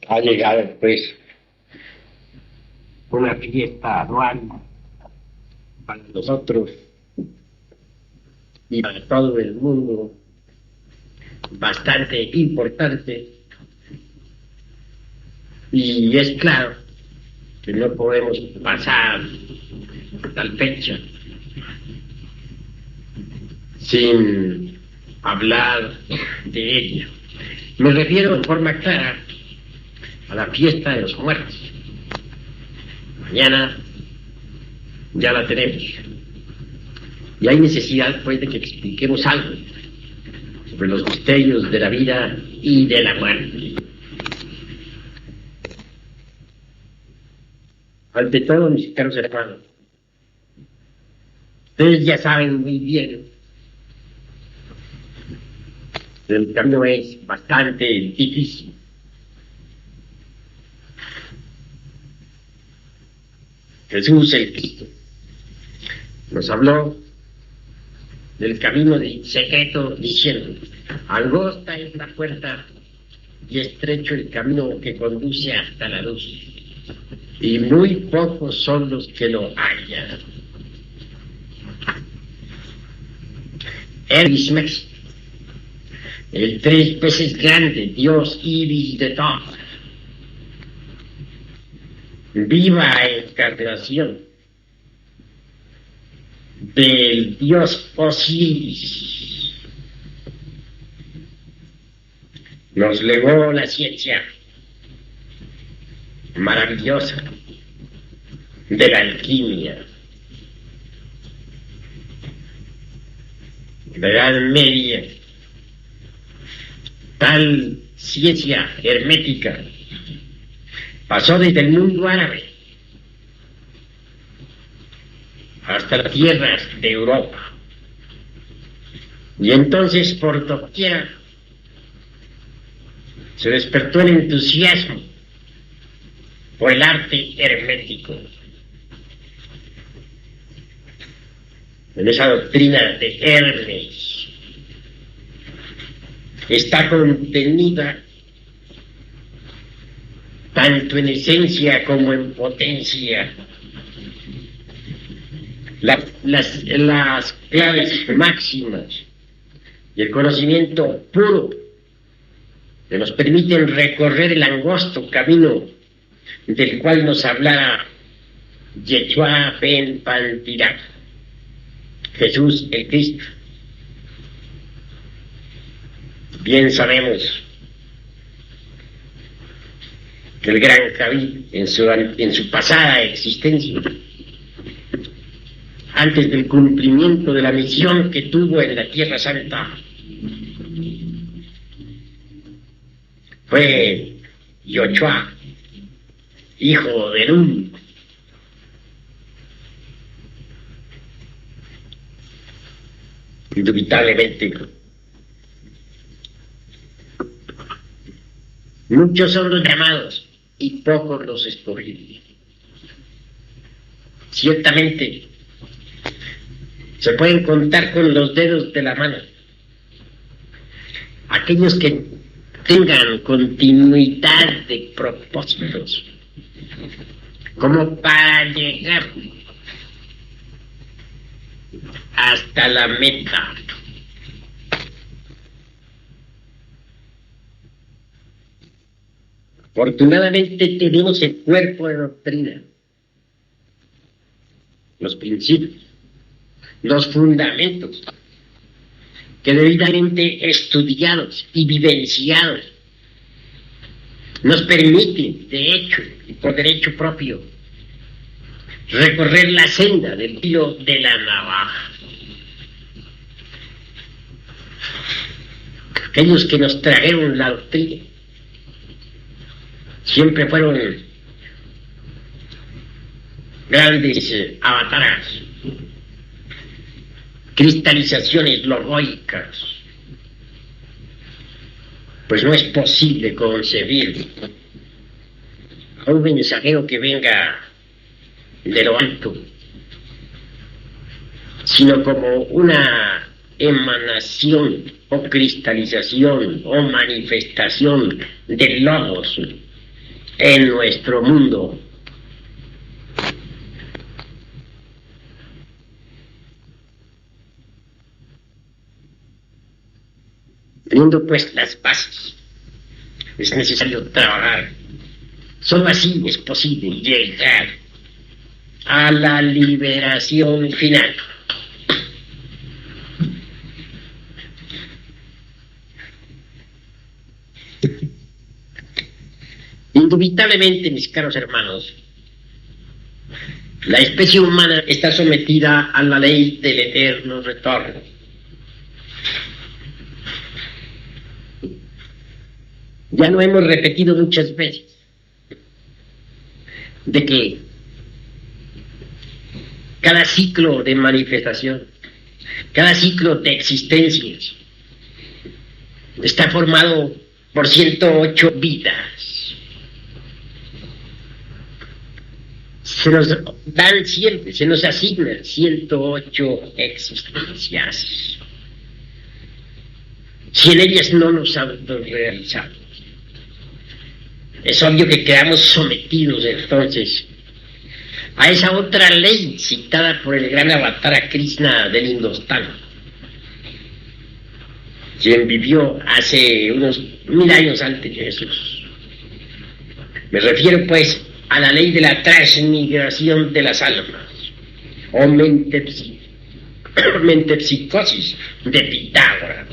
Ha llegado pues una fiesta anual para nosotros y para todo el mundo, bastante importante, y es claro que no podemos pasar tal fecha sin hablar de ella. Me refiero en forma clara a la fiesta de los muertos. Mañana ya la tenemos. Y hay necesidad, pues, de que expliquemos algo sobre los misterios de la vida y de la muerte. Ante todo, mis caros hermanos, ustedes ya saben muy bien, el camino es bastante difícil. Jesús el Cristo nos habló del camino de secreto diciendo: angosta es la puerta y estrecho el camino que conduce hasta la luz, y muy pocos son los que lo hallan. Hermes Mex, el 3 veces grande Dios Ibis de todo, viva encarnación del dios Osiris, nos legó la ciencia maravillosa de la alquimia, de la Edad Media, tal ciencia hermética pasó desde el mundo árabe hasta las tierras de Europa, y entonces por doquier se despertó el entusiasmo por el arte hermético. En esa doctrina de Hermes está contenida, tanto en esencia como en potencia, las claves máximas y el conocimiento puro que nos permiten recorrer el angosto camino del cual nos hablara Yeshua ben Pantirak, Jesús el Cristo. Bien sabemos que el gran Javí, en su pasada existencia, antes del cumplimiento de la misión que tuvo en la Tierra Santa, fue Yoshua, hijo de Nun. Indubitablemente, muchos son los llamados y pocos los escogidos. Ciertamente, se pueden contar con los dedos de la mano aquellos que tengan continuidad de propósitos, como para llegar hasta la meta. Afortunadamente tenemos el cuerpo de doctrina, los principios, los fundamentos, que debidamente estudiados y vivenciados nos permiten, de hecho y por derecho propio, recorrer la senda del filo de la navaja. Aquellos que nos trajeron la doctrina siempre fueron grandes avataras, cristalizaciones logoicas, pues no es posible concebir a un mensajero que venga de lo alto, sino como una emanación o cristalización o manifestación del logos en nuestro mundo. Teniendo pues las bases, es necesario trabajar. Solo así es posible llegar a la liberación final. Indubitablemente, mis caros hermanos, la especie humana está sometida a la ley del eterno retorno. Ya lo hemos repetido muchas veces, de que cada ciclo de manifestación, cada ciclo de existencias está formado por 108 vidas. Se nos dan siempre, se nos asignan 108 existencias. Si en ellas no nos autorrealizamos, es obvio que quedamos sometidos entonces a esa otra ley citada por el gran Avatara Krishna del Indostán, quien vivió hace unos 1000 años antes de Jesús. Me refiero pues a la ley de la transmigración de las almas, o metempsicosis de Pitágoras.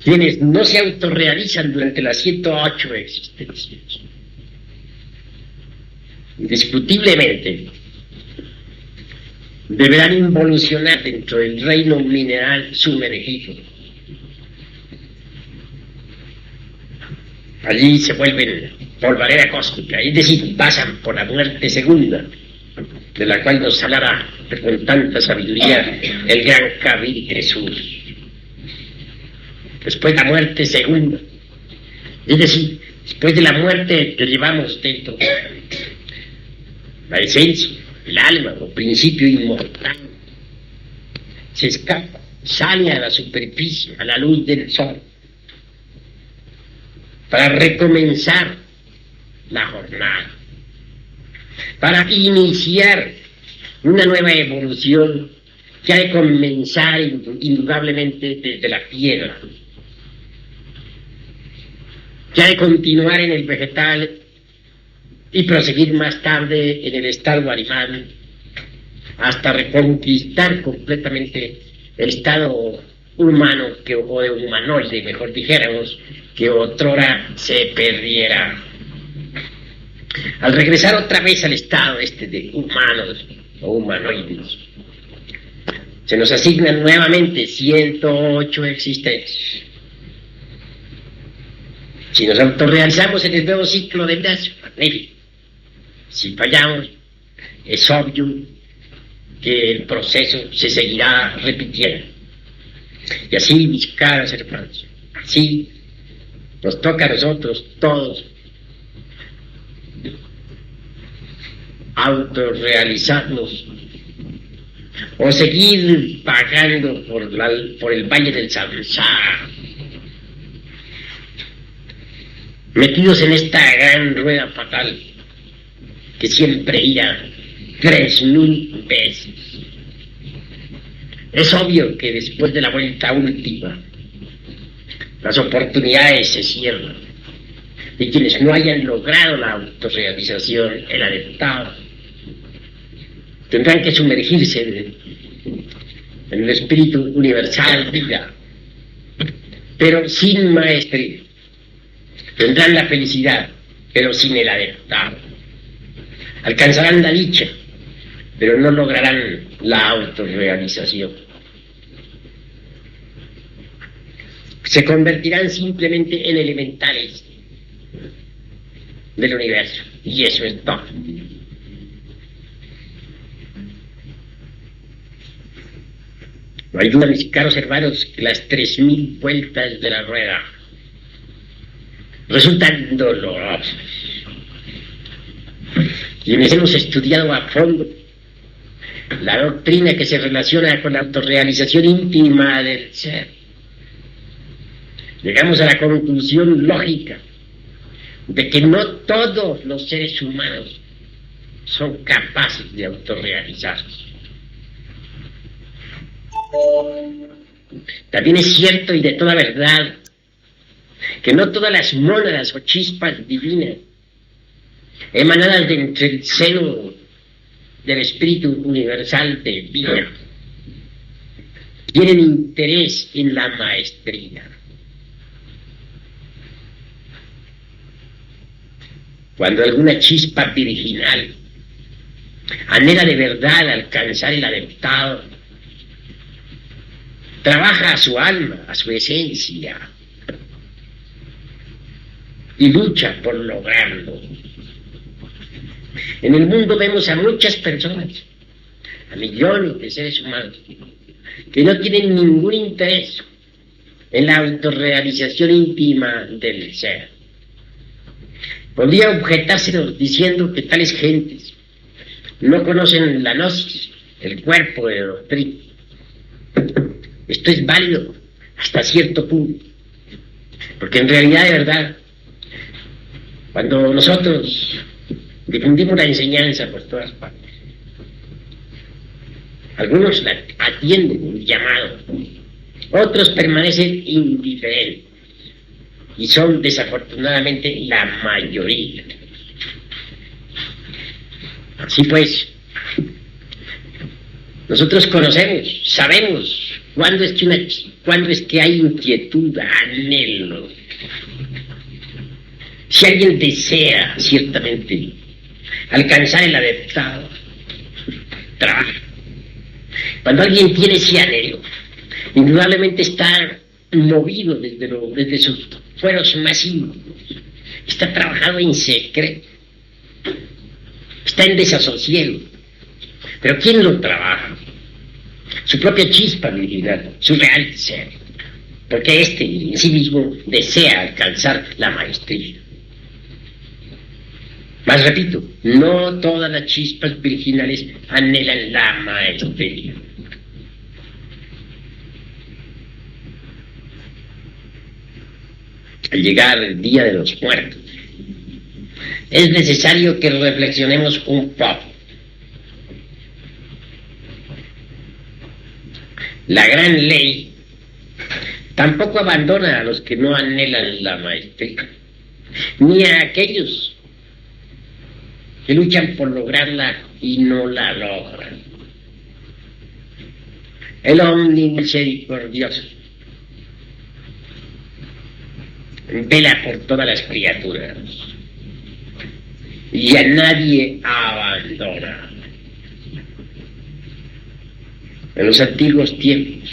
Quienes no se autorrealizan durante las 108 existencias, indiscutiblemente deberán involucionar dentro del reino mineral sumergido. Allí se vuelven polvareda cósmica, es decir, pasan por la muerte segunda, de la cual nos hablará con tanta sabiduría el gran Kabir Jesús. Después de la muerte segunda, es decir, después de la muerte que llevamos dentro, la esencia, el alma o principio inmortal, se escapa, sale a la superficie, a la luz del sol, para recomenzar la jornada, para iniciar una nueva evolución que ha de comenzar indudablemente desde la tierra, que ha de continuar en el vegetal y proseguir más tarde en el estado animal, hasta reconquistar completamente el estado humano, o de humanoide, mejor dijéramos, que otrora se perdiera. Al regresar otra vez al estado de humanos o humanoides, se nos asignan nuevamente 108 existencias. Si nos autorrealizamos en el nuevo ciclo de vida, magnífico. Si fallamos, es obvio que el proceso se seguirá repitiendo. Y así, mis caros hermanos, así nos toca a nosotros todos autorrealizarnos o seguir vagando por el valle del samsara, metidos en esta gran rueda fatal que siempre irá 3000 veces. Es obvio que después de la vuelta última, las oportunidades se cierran y quienes no hayan logrado la autorrealización, el adeptado, tendrán que sumergirse en el espíritu universal vida, pero sin maestría. Tendrán la felicidad, pero sin el adeptado. Alcanzarán la dicha, pero no lograrán la autorrealización. Se convertirán simplemente en elementales del universo, y eso es todo. No hay duda, mis caros hermanos, que las 3000 vueltas de la rueda resultan dolorosas. Quienes hemos estudiado a fondo la doctrina que se relaciona con la autorrealización íntima del ser. Llegamos a la conclusión lógica de que no todos los seres humanos son capaces de autorrealizarse. También es cierto y de toda verdad que no todas las mónadas o chispas divinas emanadas de entre el seno del espíritu universal de vida tienen interés en la maestría. Cuando alguna chispa virginal anhela de verdad alcanzar el adeptado, trabaja a su alma, a su esencia, y lucha por lograrlo. En el mundo vemos a muchas personas, a millones de seres humanos, que no tienen ningún interés en la autorrealización íntima del ser. Podría objetárselos diciendo que tales gentes no conocen la gnosis, el cuerpo de doctrina. Esto es válido hasta cierto punto, porque en realidad, de verdad, cuando nosotros difundimos la enseñanza por todas partes, algunos la atienden el llamado, otros permanecen indiferentes, y son desafortunadamente la mayoría. Así pues, nosotros conocemos, sabemos cuándo es que hay inquietud, anhelo. Si alguien desea ciertamente alcanzar el adeptado, trabaja. Cuando alguien tiene ese anhelo, indudablemente está movido desde sus fueros más íntimos, está trabajando en secreto, está en desasosiego. Pero ¿quién lo trabaja? Su propia chispa virginal, su real ser, porque éste en sí mismo desea alcanzar la maestría. Mas repito, no todas las chispas virginales anhelan la maestría. Al llegar el Día de los Muertos, es necesario que reflexionemos un poco. La gran ley tampoco abandona a los que no anhelan la maestría, ni a aquellos que luchan por lograrla y no la logran. El omnimisericordioso vela por todas las criaturas y a nadie abandona. En los antiguos tiempos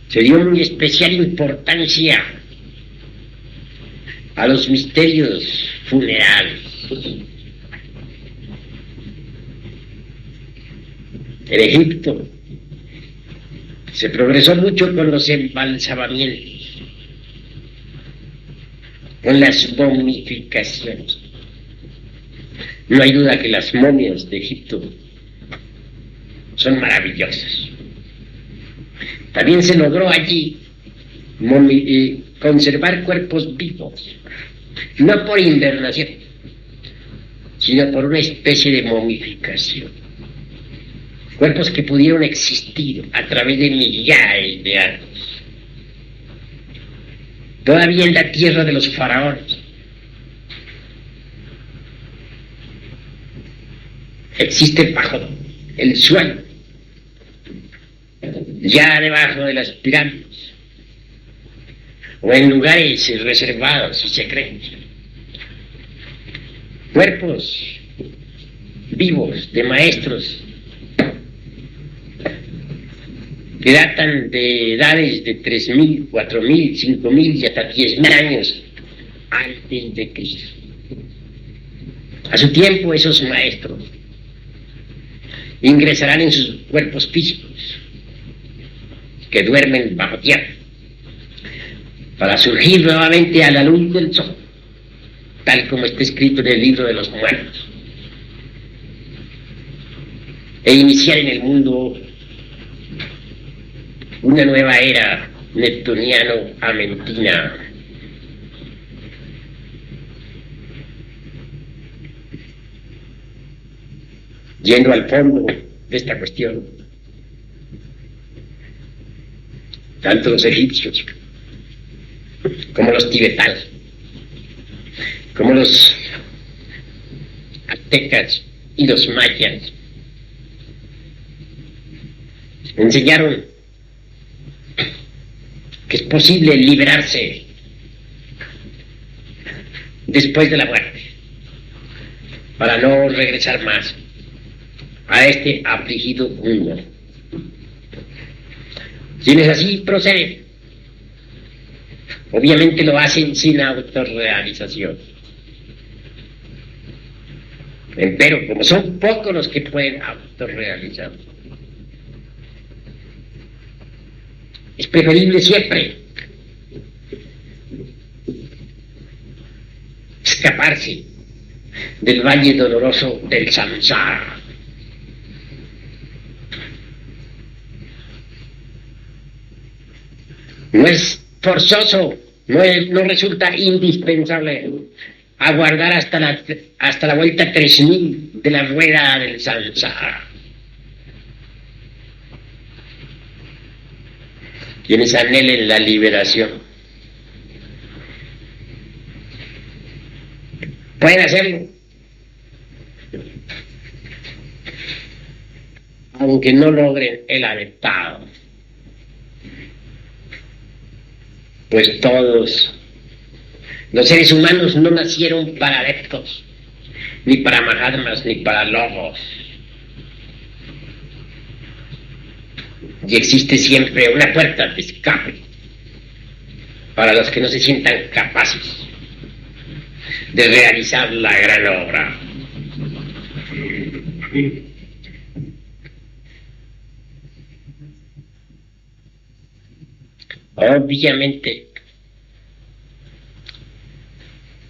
se dio muy especial importancia a los misterios funerarios. En Egipto se progresó mucho con los embalsamamientos, con las momificaciones. No hay duda que las momias de Egipto son maravillosas. También se logró allí conservar cuerpos vivos, no por invernación, sino por una especie de momificación. Cuerpos que pudieron existir a través de millares de años. Todavía en la tierra de los faraones existe bajo el suelo, ya debajo de las pirámides, o en lugares reservados y secretos, cuerpos vivos de maestros que datan de edades de 3.000, 4.000, 5.000 y hasta 10.000 años antes de Cristo. A su tiempo esos maestros ingresarán en sus cuerpos físicos que duermen bajo tierra para surgir nuevamente a la luz del sol, tal como está escrito en el libro de los muertos. e iniciar en el mundo una nueva era neptuniano-amentina. Yendo al fondo de esta cuestión, tanto los egipcios como los tibetanos, como los aztecas y los mayas, enseñaron que es posible liberarse después de la muerte, para no regresar más a este afligido mundo. Quienes así proceden, obviamente lo hacen sin autorrealización. Pero como son pocos los que pueden autorrealizar, es preferible siempre escaparse del valle doloroso del samsara. No es forzoso, no resulta indispensable aguardar hasta la vuelta 3000 de la rueda del samsara. Quienes anhelen la liberación pueden hacerlo, aunque no logren el adeptado, pues todos los seres humanos no nacieron para adeptos, ni para mahatmas, ni para logos. Y existe siempre una puerta de escape para los que no se sientan capaces de realizar la gran obra. Obviamente,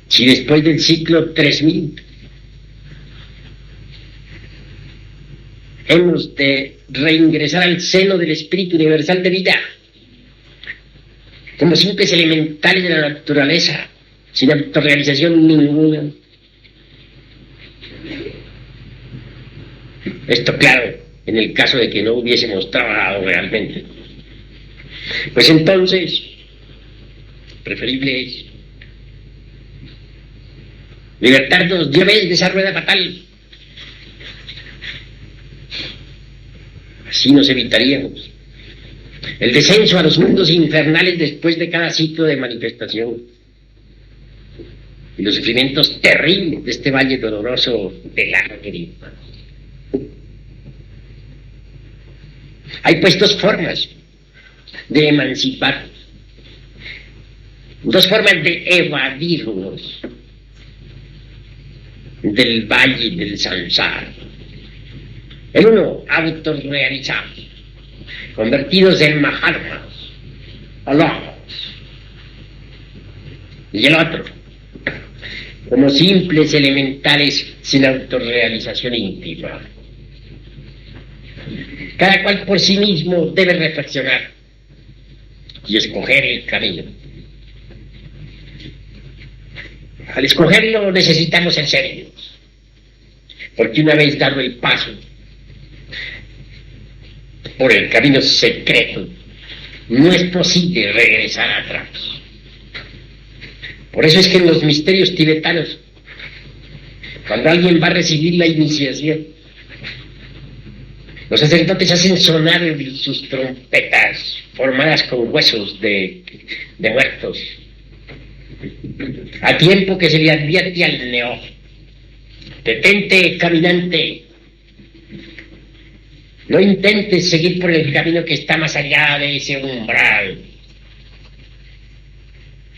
si después del ciclo 3000 hemos de reingresar al seno del espíritu universal de vida, como simples elementales de la naturaleza, sin autorrealización ninguna. Esto, claro, en el caso de que no hubiésemos trabajado realmente. Pues entonces, preferible es libertarnos de vez de esa rueda fatal. Así nos evitaríamos el descenso a los mundos infernales después de cada ciclo de manifestación y los sufrimientos terribles de este valle doloroso de lágrimas. Hay pues dos formas de emanciparnos, dos formas de evadirnos del valle del samsara. El uno, autorrealizados, convertidos en mahatmas o logos. Y el otro, como simples elementales sin autorrealización íntima. Cada cual por sí mismo debe reflexionar y escoger el camino. Al escogerlo necesitamos ser serios, porque una vez dado el paso por el camino secreto, no es posible regresar atrás. Por eso es que en los misterios tibetanos, cuando alguien va a recibir la iniciación, los sacerdotes hacen sonar sus trompetas formadas con huesos de muertos, a tiempo que se le advierte al neófito: detente, caminante, no intentes seguir por el camino que está más allá de ese umbral.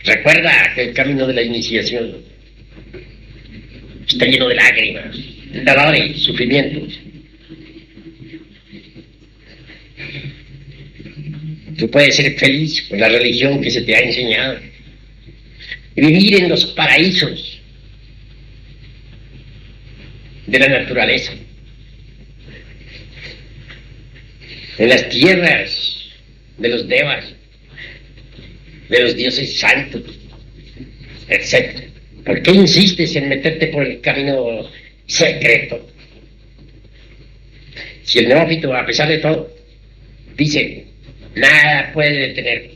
Recuerda que el camino de la iniciación está lleno de lágrimas, dolores, sufrimientos. Tú puedes ser feliz con la religión que se te ha enseñado y vivir en los paraísos de la naturaleza. en las tierras de los devas, de los dioses santos, etc. ¿Por qué insistes en meterte por el camino secreto? Si el neófito, a pesar de todo, dice, nada puede detenerme.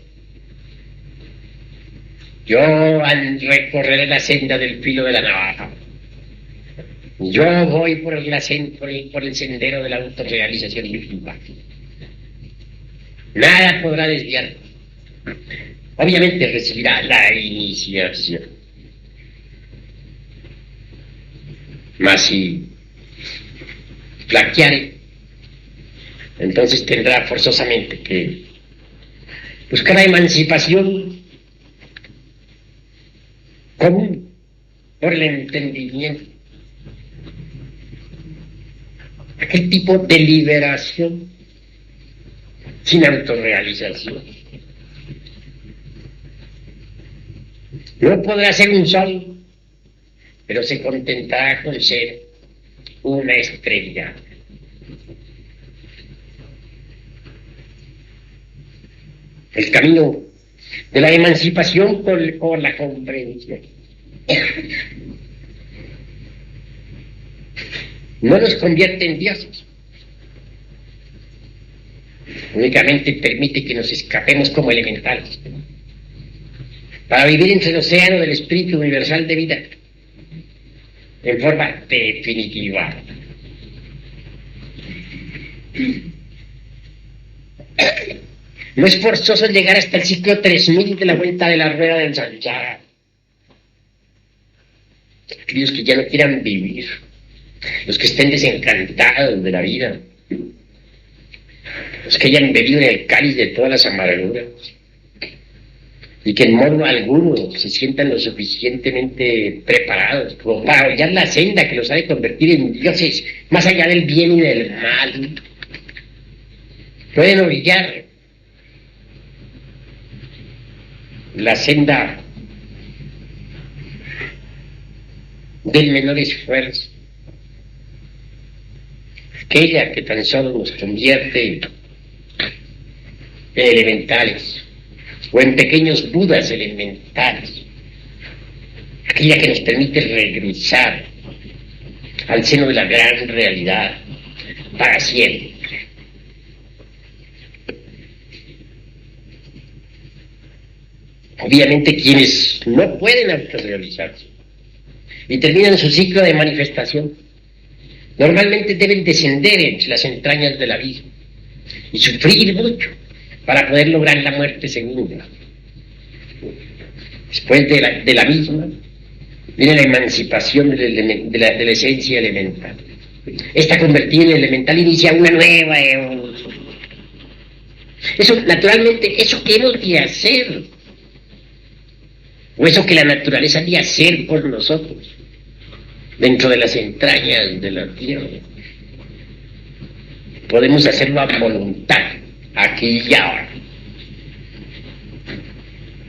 Yo recorreré la senda del filo de la navaja. Yo voy por el sendero de la autorrealización misma. Nada podrá desviarme. Obviamente recibirá la iniciación. Mas si flaqueare, entonces tendrá forzosamente que buscar la emancipación común por el entendimiento. Aquel tipo de liberación sin autorrealización. No podrá ser un sol, pero se contentará con ser una estrella. El camino de la emancipación por la comprensión no nos convierte en dioses, únicamente permite que nos escapemos como elementales para vivir entre el océano del espíritu universal de vida en forma definitiva. No es forzoso llegar hasta el ciclo 3000 de la vuelta de la rueda del samsara. Aquellos que ya no quieran vivir, los que estén desencantados de la vida, los que hayan bebido en el cáliz de todas las amarguras y que en modo alguno se sientan lo suficientemente preparados como para hallar la senda que los ha de convertir en dioses más allá del bien y del mal. Pueden orillar la senda del menor esfuerzo, aquella que tan solo nos convierte en elementales o en pequeños budas elementales, aquella que nos permite regresar al seno de la gran realidad para siempre. Obviamente quienes no pueden autorrealizarse y terminan su ciclo de manifestación, normalmente deben descender entre las entrañas del abismo y sufrir mucho para poder lograr la muerte segunda. Después de la misma viene la emancipación de la esencia elemental. Esta convertida en elemental inicia una nueva evolución. Eso, naturalmente, eso que hemos de hacer, o eso que la naturaleza ha de hacer por nosotros, dentro de las entrañas de la tierra, podemos hacerlo a voluntad, aquí y ahora,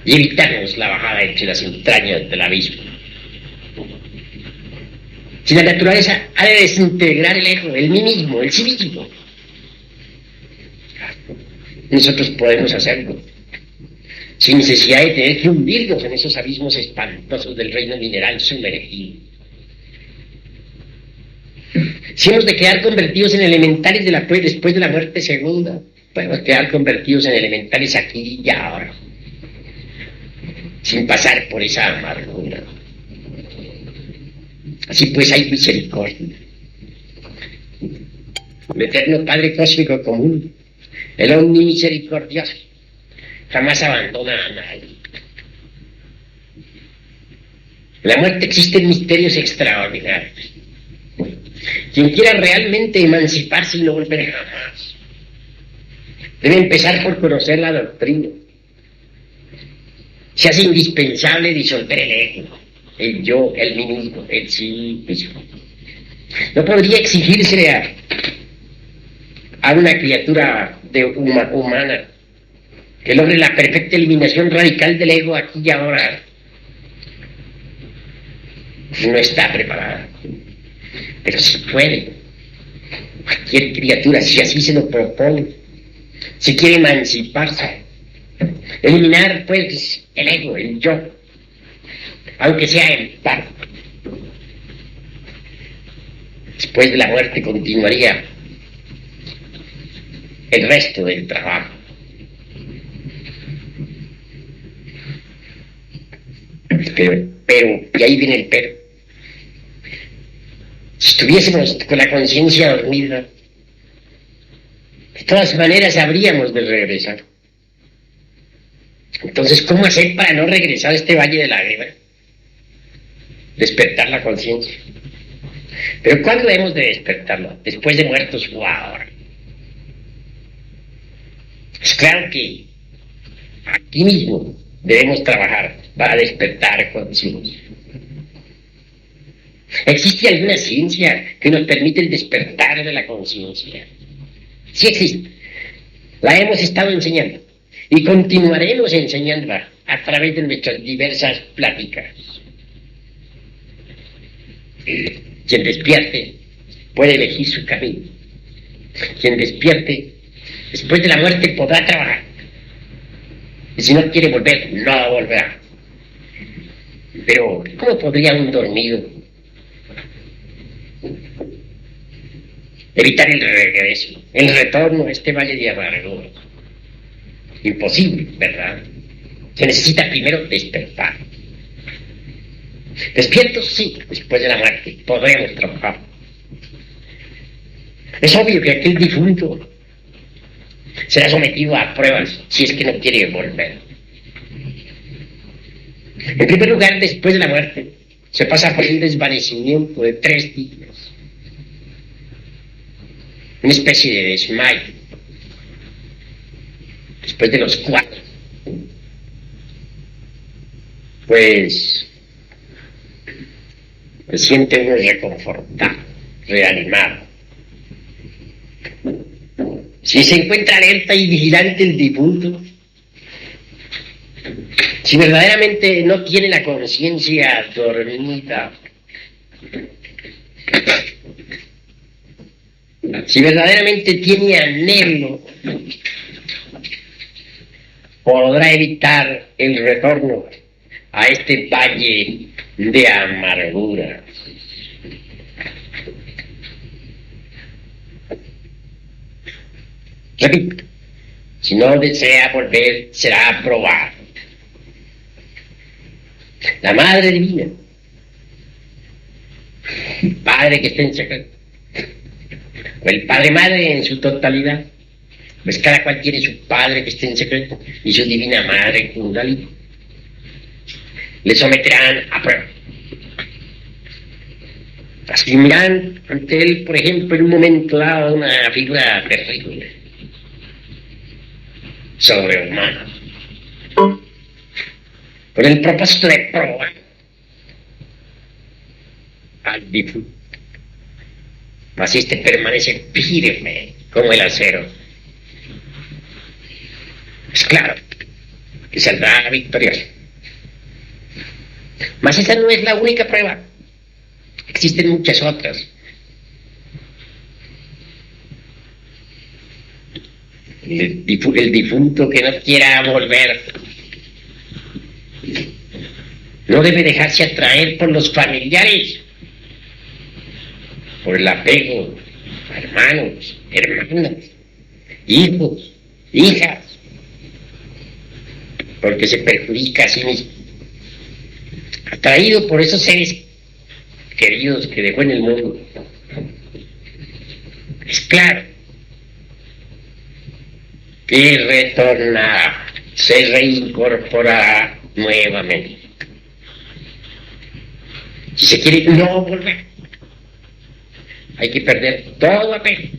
y evitarnos la bajada entre las entrañas del abismo. Si la naturaleza ha de desintegrar el ego, el mí mismo, el sí mismo, nosotros podemos hacerlo sin necesidad de tener que hundirnos en esos abismos espantosos del reino mineral sumergido. Si hemos de quedar convertidos en elementales después de la muerte segunda, podemos quedar convertidos en elementales aquí y ahora, sin pasar por esa amargura. Así pues hay misericordia. El eterno Padre Cósmico Común, el omnimisericordioso, jamás abandona a nadie. En la muerte existen misterios extraordinarios. Quien quiera realmente emanciparse y no volver jamás, debe empezar por conocer la doctrina. Se hace indispensable disolver el ego, el yo, el mí mismo, el sí mismo. No podría exigirse a una criatura humana que logre la perfecta eliminación radical del ego aquí y ahora. No está preparada, pero sí puede. Cualquier criatura, si así se lo propone, Si quiere emanciparse, eliminar pues el ego, el yo, aunque sea en parte. Después de la muerte continuaría el resto del trabajo. Pero, y ahí viene el pero. Si estuviésemos con la conciencia dormida, de todas maneras habríamos de regresar. Entonces, ¿cómo hacer para no regresar a este valle de lágrimas? Despertar la conciencia. Pero ¿cuándo hemos de despertarlo? ¿Después de muertos o ahora? Es claro que aquí mismo debemos trabajar para despertar conciencia. ¿Existe alguna ciencia que nos permite el despertar de la conciencia? Sí existe. La hemos estado enseñando y continuaremos enseñándola a través de nuestras diversas pláticas. Quien despierte puede elegir su camino. Quien despierte después de la muerte podrá trabajar. Y si no quiere volver, no volverá. Pero, ¿cómo podría un dormido evitar el regreso, el retorno a este valle de amargura? Imposible, ¿verdad? Se necesita primero despertar. Despiertos, sí, después de la muerte podremos trabajar. Es obvio que aquel difunto será sometido a pruebas si es que no quiere volver. En primer lugar, después de la muerte, se pasa por un desvanecimiento de 3 días. Una especie de desmayo. Después de los 4. Pues se siente uno reconfortado, reanimado. Si se encuentra alerta y vigilante el difunto, si verdaderamente no tiene la conciencia dormida, si verdaderamente tiene anhelo, podrá evitar el retorno a este valle de amargura. Repito, si no desea volver, será aprobado. La Madre Divina, el Padre que está en secreto, o el Padre Madre en su totalidad, pues cada cual tiene su Padre que está en secreto y su Divina Madre Kundalini. Le someterán a prueba. Asumirán ante él, por ejemplo, en un momento dado, una figura terrible, sobrehumana, con el propósito de probar al difunto. Mas este permanece firme como el acero. Es claro que saldrá victorioso. Mas esa no es la única prueba. Existen muchas otras. El difunto que no quiera volver no debe dejarse atraer por los familiares, por el apego a hermanos, hermanas, hijos, hijas, porque se perjudica a sí mismo. Atraído por esos seres queridos que dejó en el mundo, es claro que retornará, se reincorporará nuevamente. Si se quiere no volver, hay que perder todo apego.